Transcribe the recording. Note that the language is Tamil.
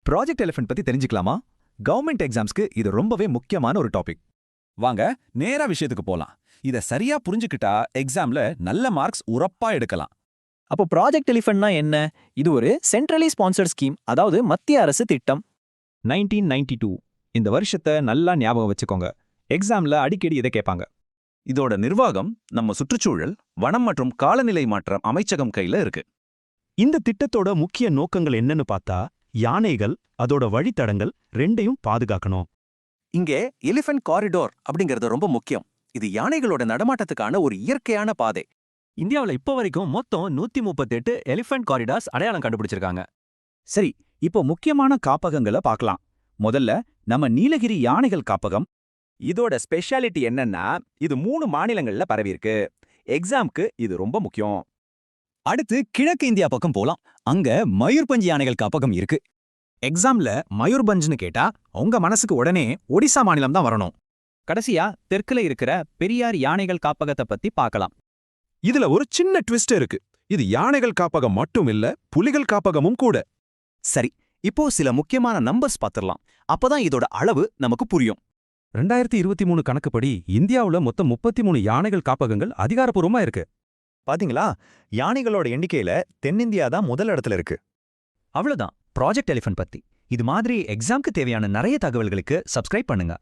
ப்ராஜெக்ட் எலிஃபண்ட் பத்தி தெரிஞ்சுக்கலாமா? கவர்மெண்ட் எக்ஸாம்ஸ்க்கு இது ரொம்பவே முக்கியமான ஒரு டாபிக். வாங்க நேரா விஷயத்துக்கு போலாம். இத சரியா புரிஞ்சுக்கிட்டா எக்ஸாம்ல நல்ல மார்க்ஸ் உரப்பா எடுக்கலாம். அப்போ ப்ராஜெக்ட் எலிஃபண்ட்னா என்ன? இது ஒரு சென்ட்ரலி ஸ்பான்சர்ட் ஸ்கீம், அதாவது மத்திய அரசு திட்டம். 1992 இந்த வருஷத்தை நல்லா ஞாபகம் வச்சுக்கோங்க. எக்ஸாம்ல அடிக்கடி இதை கேட்பாங்க. இதோட நிர்வாகம் நம்ம சுற்றுச்சூழல், வனம் மற்றும் காலநிலை மாற்றம் அமைச்சகம் கையில இருக்கு. இந்த திட்டத்தோட முக்கிய நோக்கங்கள் என்னன்னு பார்த்தா, யானைகள் அதோட வழித்தடங்கள் ரெண்டையும் பாதுகாக்கணும். இங்கே எலிஃபென்ட் காரிடோர் அப்படிங்கிறது ரொம்ப முக்கியம். இது யானைகளோட நடமாட்டத்துக்கான ஒரு இயற்கையான பாதை. இந்தியாவில் இப்போ வரைக்கும் மொத்தம் 138 எலிஃபண்ட் காரிடார்ஸ் அடையாளம் கண்டுபிடிச்சிருக்காங்க. சரி, இப்போ முக்கியமான காப்பகங்களை பார்க்கலாம். முதல்ல நம்ம நீலகிரி யானைகள் காப்பகம். இதோட ஸ்பெஷாலிட்டி என்னன்னா, இது 3 மாநிலங்கள்ல பரவியிருக்கு. எக்ஸாம்க்கு இது ரொம்ப முக்கியம். அடுத்து கிழக்கு இந்தியா பக்கம் போலாம். அங்க மயூர்பஞ்ச் யானைகள் காப்பகம் இருக்கு. எக்ஸாம்ல மயூர்பஞ்ச்னு கேட்டா உங்க மனசுக்கு உடனே ஒடிசா மாநிலம் தான் வரணும். கடைசியா தெற்குல இருக்கிற பெரியார் யானைகள் காப்பகத்தை பத்தி பார்க்கலாம். இதுல ஒரு சின்ன ட்விஸ்ட் இருக்கு. இது யானைகள் காப்பகம் மட்டும் இல்ல, புலிகள் காப்பகமும் கூட. சரி, இப்போ சில முக்கியமான நம்பர்ஸ் பார்த்துடலாம். அப்பதான் இதோட அளவு நமக்கு புரியும். 2023 கணக்குப்படி இந்தியாவுல மொத்தம் 33 யானைகள் காப்பகங்கள் அதிகாரப்பூர்வமா இருக்கு. பாத்தீங்களா, யானைகளோட எண்ணிக்கையில தென்னிந்தியா தான் முதல் இடத்துல இருக்கு. அவ்வளவுதான் ப்ராஜெக்ட் எலிஃபண்ட் பத்தி. இது மாதிரி எக்ஸாம்க்கு தேவையான நிறைய தகவல்களுக்கு சப்ஸ்கிரைப் பண்ணுங்க.